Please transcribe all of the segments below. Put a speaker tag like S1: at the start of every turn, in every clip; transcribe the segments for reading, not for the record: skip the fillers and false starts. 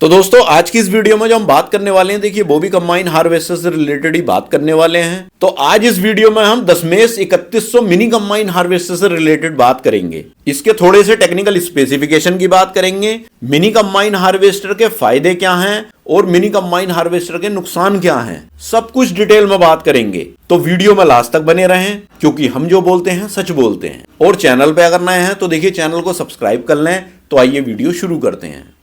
S1: तो दोस्तों आज की इस वीडियो में जो हम बात करने वाले हैं, देखिए बॉबी कंबाइन हार्वेस्टर से रिलेटेड ही बात करने वाले हैं। तो आज इस वीडियो में हम दशमेश 3100 मिनी कंबाइन हार्वेस्टर से रिलेटेड बात करेंगे। इसके थोड़े से टेक्निकल स्पेसिफिकेशन की बात करेंगे, मिनी कंबाइन हार्वेस्टर के फायदे क्या हैं और मिनी कंबाइन हार्वेस्टर के नुकसान क्या हैं, सब कुछ डिटेल में बात करेंगे। तो वीडियो में लास्ट तक बने रहें, क्योंकि हम जो बोलते हैं सच बोलते हैं। और चैनल पे अगर नए हैं तो देखिए चैनल को सब्सक्राइब कर लें। तो आइए वीडियो शुरू करते हैं।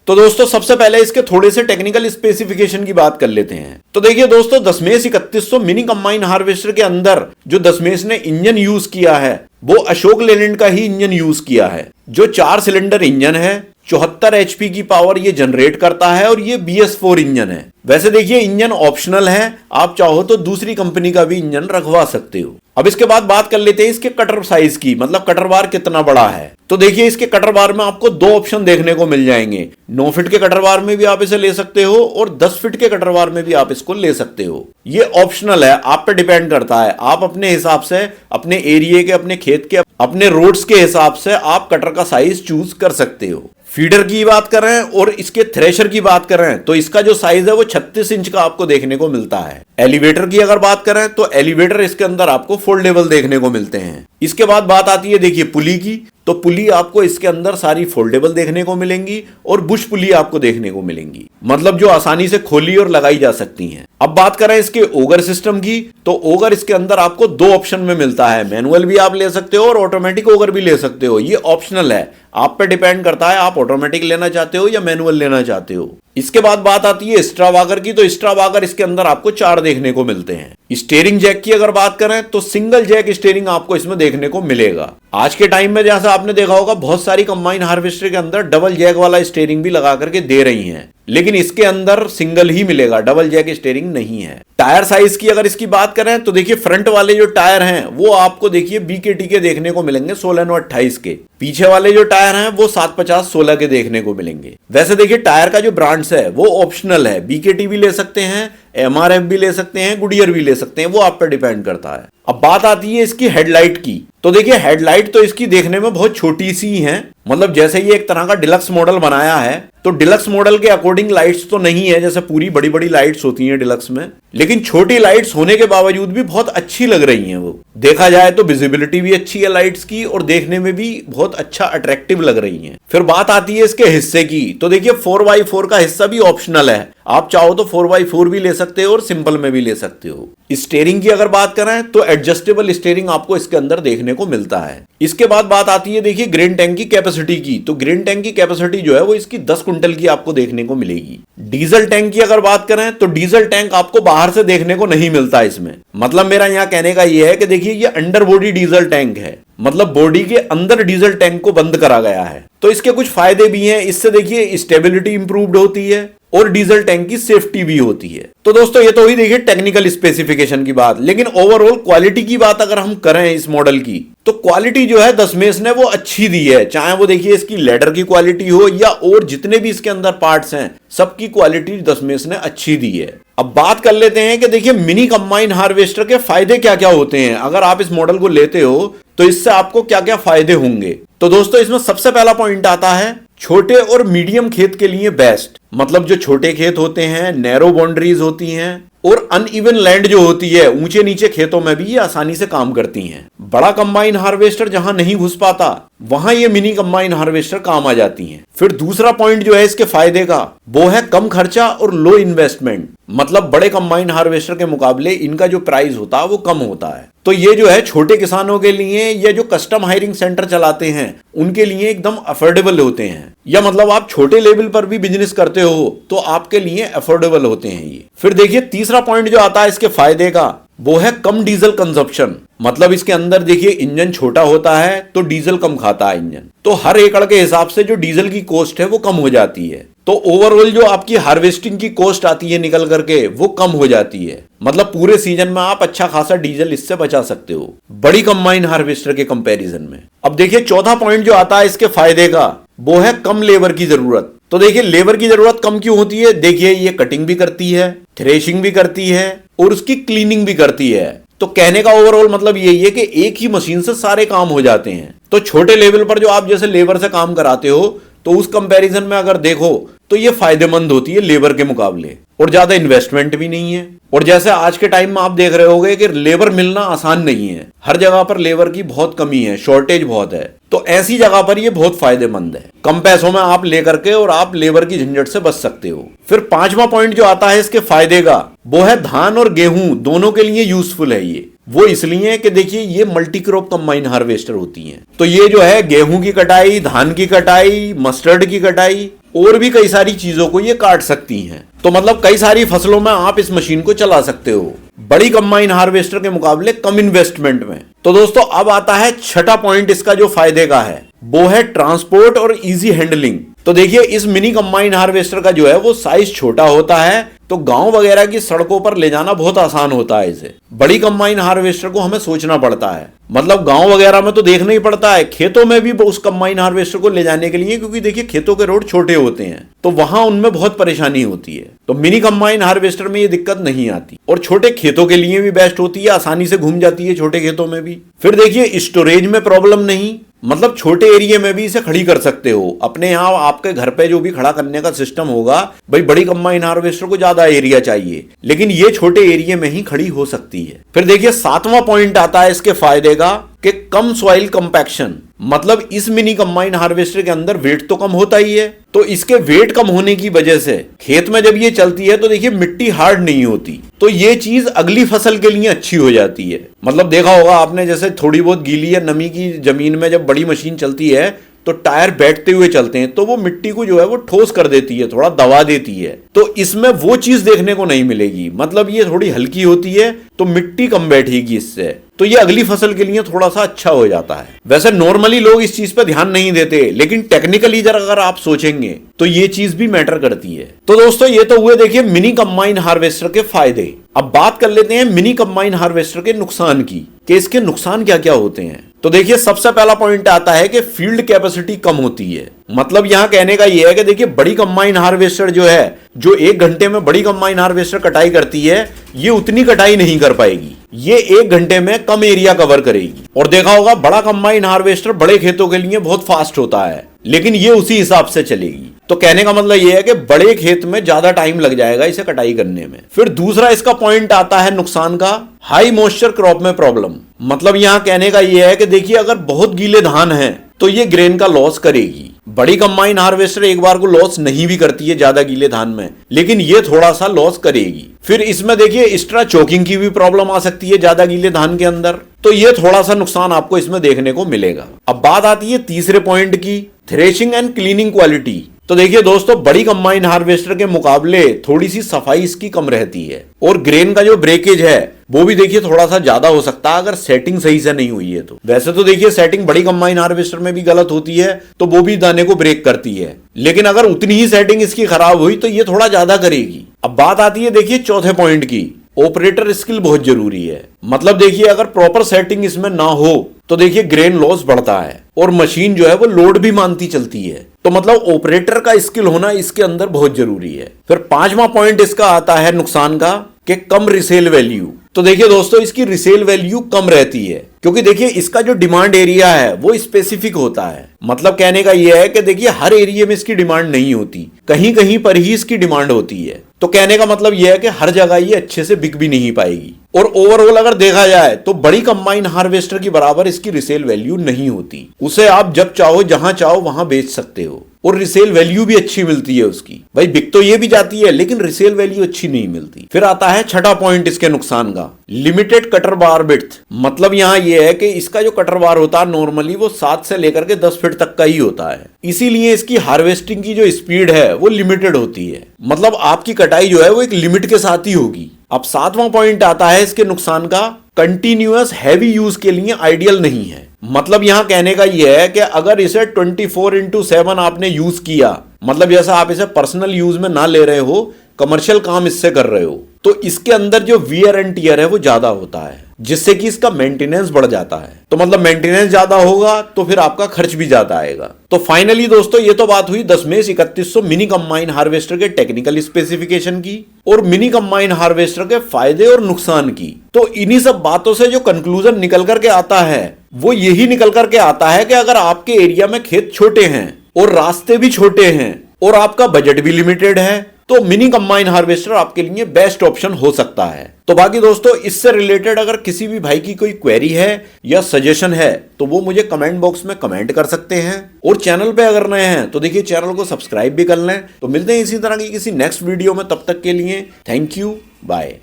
S1: तो दोस्तों सबसे पहले इसके थोड़े से टेक्निकल स्पेसिफिकेशन की बात कर लेते हैं। तो देखिए दोस्तों, दशमेश 3100 मिनी कंबाइन हार्वेस्टर के अंदर जो दशमेश ने इंजन यूज किया है वो अशोक लेलैंड का ही इंजन यूज किया है, जो 4 सिलेंडर इंजन है। 74 एचपी की पावर ये जनरेट करता है और ये BS4 इंजन है। वैसे देखिए इंजन ऑप्शनल है, आप चाहो तो दूसरी कंपनी का भी इंजन रखवा सकते हो। अब इसके बाद बात कर लेते हैं इसके कटर साइज की, मतलब कटर बार कितना बड़ा है। तो देखिए इसके कटर बार में आपको 2 ऑप्शन देखने को मिल जाएंगे। 9 फीट के कटर बार में भी आप इसे ले सकते हो और 10 फीट के कटर बार में भी आप इसको ले सकते हो। ये ऑप्शनल है, आप पे डिपेंड करता है। आप अपने हिसाब से, अपने एरिया के, अपने खेत के, अपने रोड्स के हिसाब से आप कटर का साइज चूज कर सकते हो। फीडर की बात करें और इसके थ्रेशर की बात करें तो इसका जो साइज है वो 36 इंच का आपको देखने को मिलता है। एलिवेटर की अगर बात करें तो एलिवेटर इसके अंदर आपको फोल्डेबल देखने को मिलते हैं। इसके बाद बात आती है देखिए पुली की, तो पुली आपको इसके अंदर सारी फोल्डेबल देखने को मिलेंगी और बुश पुली आपको देखने को मिलेंगी, मतलब जो आसानी से खोली और लगाई जा सकती हैं। अब बात करें इसके ओगर सिस्टम की, तो ओगर इसके अंदर आपको 2 ऑप्शन में मिलता है। मैनुअल भी आप ले सकते हो और ऑटोमेटिक ओगर भी ले सकते हो। ये ऑप्शनल है, आप पे डिपेंड करता है आप ऑटोमेटिक लेना चाहते हो या मैनुअल लेना चाहते हो। इसके बाद बात आती है एक्स्ट्रा वागर की, तो एक्स्ट्रा वागर इसके अंदर आपको 4 देखने को मिलते हैं। स्टीयरिंग जैक की अगर बात करें तो सिंगल जैक स्टीयरिंग आपको इसमें देखने को मिलेगा। आज के टाइम में जैसा आपने देखा होगा बहुत सारी कंबाइन हार्वेस्टर के अंदर डबल जैक वाला स्टीयरिंग भी लगा करके दे रही हैं, लेकिन इसके अंदर सिंगल ही मिलेगा, डबल जैक स्टीयरिंग नहीं है। टायर साइज की अगर इसकी बात करें तो देखिए फ्रंट वाले जो टायर हैं वो आपको देखिए BKT के देखने को मिलेंगे 16/28 के। पीछे वाले जो टायर हैं वो 750/16 के देखने को मिलेंगे। वैसे देखिए टायर का जो ब्रांड्स है वो ऑप्शनल है, BKT भी ले सकते हैं, MRF भी ले सकते हैं, गुडियर भी ले सकते हैं, वो आप पर डिपेंड करता है। अब बात आती है इसकी हेडलाइट की, तो देखिए हेडलाइट तो इसकी देखने में बहुत छोटी सी है, मतलब जैसे ये एक तरह का डिलक्स मॉडल बनाया है तो डिलक्स मॉडल के अकॉर्डिंग लाइट्स तो नहीं है, जैसे पूरी बड़ी बड़ी लाइट्स होती हैं डिलक्स में, लेकिन छोटी लाइट्स होने के बावजूद भी बहुत अच्छी लग रही हैं। वो देखा जाए तो विजिबिलिटी भी अच्छी है लाइट्स की और देखने में भी बहुत अच्छा अट्रैक्टिव लग रही हैं। फिर बात आती है इसके हिस्से की, तो देखिए 4x4 का हिस्सा भी ऑप्शनल है, आप चाहो तो 4x4 भी ले सकते हो और सिंपल में भी ले सकते हो। स्टीयरिंग की अगर बात करें तो एडजस्टेबल स्टीयरिंग आपको इसके अंदर देखने को मिलता है। इसके बाद बात आती है देखिए ग्रेन टैंक की कैपेसिटी की, तो ग्रेन टैंक की कैपेसिटी जो है वो इसकी 10 क्विंटल की आपको देखने को मिलेगी। डीजल टैंक की अगर बात करें तो डीजल टैंक आपको बाहर से देखने को नहीं मिलता इसमें, मतलब मेरा यहां कहने का यह है कि देखिए ये अंडर बॉडी डीजल टैंक है, मतलब बॉडी के अंदर डीजल टैंक को बंद करा गया है। तो इसके कुछ फायदे भी हैं, इससे देखिए स्टेबिलिटी इंप्रूव्ड होती है और डीजल टैंक की सेफ्टी भी होती है। तो दोस्तों ये तो हुई देखिए टेक्निकल स्पेसिफिकेशन की बात, लेकिन ओवरऑल क्वालिटी की बात अगर हम करें इस मॉडल की तो क्वालिटी जो है दशमेश ने वो अच्छी दी है, चाहे वो देखिए इसकी लेडर की क्वालिटी हो या और जितने भी इसके अंदर पार्ट्स हैं सबकी क्वालिटी दशमेश ने अच्छी दी है। अब बात कर लेते हैं कि देखिए मिनी कंबाइन हार्वेस्टर के फायदे क्या क्या होते हैं। अगर आप इस मॉडल को लेते हो तो इससे आपको क्या क्या फायदे होंगे। तो दोस्तों इसमें सबसे पहला पॉइंट आता है छोटे और मीडियम खेत के लिए बेस्ट, मतलब जो छोटे खेत होते हैं, नैरो बाउंड्रीज होती हैं और अनइवन लैंड जो होती है, ऊंचे नीचे खेतों में भी ये आसानी से काम करती हैं। बड़ा कंबाइन हार्वेस्टर जहां नहीं घुस पाता वहां ये मिनी कंबाइन हार्वेस्टर काम आ जाती हैं। फिर दूसरा पॉइंट जो है इसके फायदे का वो है कम खर्चा और लो इन्वेस्टमेंट, मतलब बड़े कंबाइन हार्वेस्टर के मुकाबले इनका जो प्राइस होता है वो कम होता है। तो ये जो है छोटे किसानों के लिए या जो कस्टम हायरिंग सेंटर चलाते हैं उनके लिए एकदम अफोर्डेबल होते हैं, या मतलब आप छोटे लेवल पर भी बिजनेस करते हो तो आपके लिए अफोर्डेबल होते हैं ये। फिर देखिए तीसरा पॉइंट जो आता है इसके फायदे का वो है कम डीजल कंजप्शन, मतलब इसके अंदर देखिए इंजन छोटा होता है तो डीजल कम खाता है इंजन, तो हर एकड़ के हिसाब से जो डीजल की कॉस्ट है वो कम हो जाती है। तो ओवरऑल जो आपकी हार्वेस्टिंग की कॉस्ट आती है निकल करके वो कम हो जाती है, मतलब पूरे सीजन में आप अच्छा खासा डीजल इससे बचा सकते हो बड़ी कंबाइन हार्वेस्टर के कंपैरिजन में। अब देखिए चौथा पॉइंट जो आता है इसके फायदे का वो है कम लेबर की जरूरत। तो देखिए लेबर की जरूरत कम क्यों होती है, देखिए ये कटिंग भी करती है, थ्रेशिंग भी करती है और उसकी क्लीनिंग भी करती है। तो कहने का ओवरऑल मतलब यही है कि एक ही मशीन से सारे काम हो जाते हैं। तो छोटे लेवल पर जो आप जैसे लेबर से काम कराते हो, तो उस कंपैरिजन में अगर देखो तो ये फायदेमंद होती है लेबर के मुकाबले, और ज्यादा इन्वेस्टमेंट भी नहीं है। और जैसे आज के टाइम में आप देख रहे होगे कि लेबर मिलना आसान नहीं है, हर जगह पर लेबर की बहुत कमी है, शॉर्टेज बहुत है। तो ऐसी जगह पर ये बहुत फायदेमंद है, कम पैसों में आप लेकर के और आप लेबर की झंझट से बच सकते हो। फिर पांचवा पॉइंट जो आता है इसके फायदे का, वो है धान और गेहूं दोनों के लिए यूजफुल है ये। वो इसलिए है कि देखिए ये मल्टी क्रॉप कंबाइन हार्वेस्टर होती हैं, तो ये जो है गेहूं की कटाई, धान की कटाई, मस्टर्ड की कटाई और भी कई सारी चीजों को ये काट सकती हैं। तो मतलब कई सारी फसलों में आप इस मशीन को चला सकते हो, बड़ी कंबाइन हार्वेस्टर के मुकाबले कम इन्वेस्टमेंट में। तो दोस्तों अब आता है छठा पॉइंट इसका जो फायदे का है, वो है ट्रांसपोर्ट और इजी हैंडलिंग। तो देखिए इस मिनी कंबाइन हार्वेस्टर का जो है वो साइज छोटा होता है, तो गांव वगैरह की सड़कों पर ले जाना बहुत आसान होता है इसे। बड़ी कंबाइन हार्वेस्टर को हमें सोचना पड़ता है, मतलब गांव वगैरह में तो देखना ही पड़ता है, खेतों में भी उस कंबाइन हार्वेस्टर को ले जाने के लिए, क्योंकि देखिए खेतों के रोड छोटे होते हैं तो वहां उनमें बहुत परेशानी होती है। तो मिनी कंबाइन हार्वेस्टर में ये दिक्कत नहीं आती, और छोटे खेतों के लिए भी बेस्ट होती है, आसानी से घूम जाती है छोटे खेतों में भी। फिर देखिए स्टोरेज में प्रॉब्लम नहीं, मतलब छोटे एरिया में भी इसे खड़ी कर सकते हो। अपने यहाँ आपके घर पे जो भी खड़ा करने का सिस्टम होगा, भाई बड़ी कंबाइन हार्वेस्टर को ज्यादा एरिया चाहिए, लेकिन ये छोटे एरिया में ही खड़ी हो सकती है। फिर देखिए सातवां पॉइंट आता है इसके फायदे का कि कम सॉइल कंपैक्शन, मतलब इस मिनी कंबाइन हार्वेस्टर के अंदर वेट तो कम होता ही है, तो इसके वेट कम होने की वजह से खेत में जब ये चलती है तो देखिए मिट्टी हार्ड नहीं होती, तो ये चीज अगली फसल के लिए अच्छी हो जाती है। मतलब देखा होगा आपने, जैसे थोड़ी बहुत गीली या नमी की जमीन में जब बड़ी मशीन चलती है तो टायर बैठते हुए चलते हैं, तो वो मिट्टी को जो है वो ठोस कर देती है, थोड़ा दबा देती है। तो इसमें वो चीज देखने को नहीं मिलेगी, मतलब ये थोड़ी हल्की होती है तो मिट्टी कम बैठेगी इससे, तो ये अगली फसल के लिए थोड़ा सा अच्छा हो जाता है। वैसे नॉर्मली लोग इस चीज पे ध्यान नहीं देते, लेकिन टेक्निकली जरा अगर आप सोचेंगे तो ये चीज भी मैटर करती है। तो दोस्तों ये तो हुए देखिए मिनी कंबाइन हार्वेस्टर के फायदे। अब बात कर लेते हैं मिनी कंबाइन हार्वेस्टर के नुकसान की, कि इसके नुकसान क्या क्या होते हैं। तो देखिए सबसे पहला पॉइंट आता है कि फील्ड कैपेसिटी कम होती है। मतलब यहां कहने का यह है कि देखिए बड़ी कंबाइन हार्वेस्टर जो है, जो 1 घंटे में बड़ी कंबाइन हार्वेस्टर कटाई करती है, ये उतनी कटाई नहीं कर पाएगी, ये 1 घंटे में कम एरिया कवर करेगी। और देखा होगा बड़ा कंबाइन हार्वेस्टर बड़े खेतों के लिए बहुत फास्ट होता है, लेकिन ये उसी हिसाब से चलेगी। तो कहने का मतलब ये है कि बड़े खेत में ज्यादा टाइम लग जाएगा इसे कटाई करने में। फिर दूसरा इसका पॉइंट आता है नुकसान का, हाई मॉइस्चर क्रॉप में प्रॉब्लम। मतलब यहां कहने का ये है कि देखिए अगर बहुत गीले धान हैं तो ये ग्रेन का लॉस करेगी। बड़ी कंबाइन हार्वेस्टर एक बार को लॉस नहीं भी करती है ज्यादा गीले धान में, लेकिन ये थोड़ा सा लॉस करेगी। फिर इसमें देखिए एक्स्ट्रा चोकिंग की भी प्रॉब्लम आ सकती है ज्यादा गीले धान के अंदर, तो ये थोड़ा सा नुकसान आपको इसमें देखने को मिलेगा। अब बात आती है तीसरे पॉइंट की, थ्रेशिंग एंड क्लीनिंग क्वालिटी। तो देखिए दोस्तों बड़ी कंबाइन हार्वेस्टर के मुकाबले थोड़ी सी सफाई इसकी कम रहती है, और ग्रेन का जो ब्रेकेज है वो भी देखिए थोड़ा सा ज्यादा हो सकता है अगर सेटिंग सही से नहीं हुई है तो। वैसे तो देखिए सेटिंग बड़ी कंबाइन हार्वेस्टर में भी गलत होती है तो वो भी दाने को ब्रेक करती है, लेकिन अगर उतनी ही सेटिंग इसकी खराब हुई तो ये थोड़ा ज्यादा करेगी। अब बात आती है देखिए चौथे पॉइंट की, ऑपरेटर स्किल बहुत जरूरी है। मतलब देखिए अगर प्रॉपर सेटिंग इसमें ना हो तो देखिए ग्रेन लॉस बढ़ता है, और मशीन जो है वो लोड भी मानती चलती है। तो मतलब ऑपरेटर का स्किल होना इसके अंदर बहुत जरूरी है। फिर पांचवा पॉइंट इसका आता है नुकसान का, कि कम रिसेल वैल्यू। तो देखिए दोस्तों इसकी रिसेल वैल्यू कम रहती है, क्योंकि देखिए इसका जो डिमांड एरिया है वो स्पेसिफिक होता है। मतलब कहने का यह है कि देखिए हर एरिया में इसकी डिमांड नहीं होती, कहीं कहीं पर ही इसकी डिमांड होती है। तो कहने का मतलब यह है कि हर जगह ये अच्छे से बिक भी नहीं पाएगी। और ओवरऑल अगर देखा जाए तो बड़ी कंबाइन हार्वेस्टर की बराबर इसकी रिसेल वैल्यू नहीं होती। उसे आप जब चाहो जहां चाहो वहां बेच सकते हो, और रिसेल वैल्यू भी अच्छी मिलती है उसकी। भाई बिक तो ये भी जाती है लेकिन रिसेल वैल्यू अच्छी नहीं मिलती। फिर आता है छठा पॉइंट इसके नुकसान का, लिमिटेड कटर बार विड्थ। मतलब यहां यह है कि इसका जो कटर बार होता है नॉर्मली वो 7 से लेकर के 10 फीट तक का ही होता है, इसीलिए इसकी हार्वेस्टिंग की जो स्पीड है वो लिमिटेड होती है। मतलब आपकी कटाई जो है वो एक लिमिट के साथ ही होगी। अब सातवां पॉइंट आता है इसके नुकसान का, कंटिन्यूअस हैवी यूज के लिए आइडियल नहीं है। मतलब यहां कहने का यह है कि अगर इसे 24/7 आपने यूज किया, मतलब जैसा आप इसे पर्सनल यूज में ना ले रहे हो, कमर्शियल काम इससे कर रहे हो, तो इसके अंदर जो वियर एंड टियर है वो ज्यादा होता है। जिससे कि इसका मेंटेनेंस बढ़ जाता है। तो मतलब मेंटेनेंस ज्यादा होगा तो फिर आपका खर्च भी ज्यादा आएगा। तो फाइनली दोस्तों ये तो बात हुई दशमेश 3100 मिनी कंबाइन हार्वेस्टर के टेक्निकल स्पेसिफिकेशन की और मिनी कंबाइन हार्वेस्टर के फायदे और नुकसान की। तो इन्हीं सब बातों से जो कंक्लूजन निकल करके आता है वो यही निकल करके आता है कि अगर आपके एरिया में खेत छोटे हैं और रास्ते भी छोटे हैं और आपका बजट भी लिमिटेड है तो मिनी कंबाइन हार्वेस्टर आपके लिए बेस्ट ऑप्शन हो सकता है। तो बाकी दोस्तों इससे रिलेटेड अगर किसी भी भाई की कोई क्वेरी है या सजेशन है तो वो मुझे कमेंट बॉक्स में कमेंट कर सकते हैं। और चैनल पे अगर नए हैं तो देखिए चैनल को सब्सक्राइब भी कर लें। तो मिलते हैं इसी तरह की किसी नेक्स्ट वीडियो में, तब तक के लिए थैंक यू, बाय।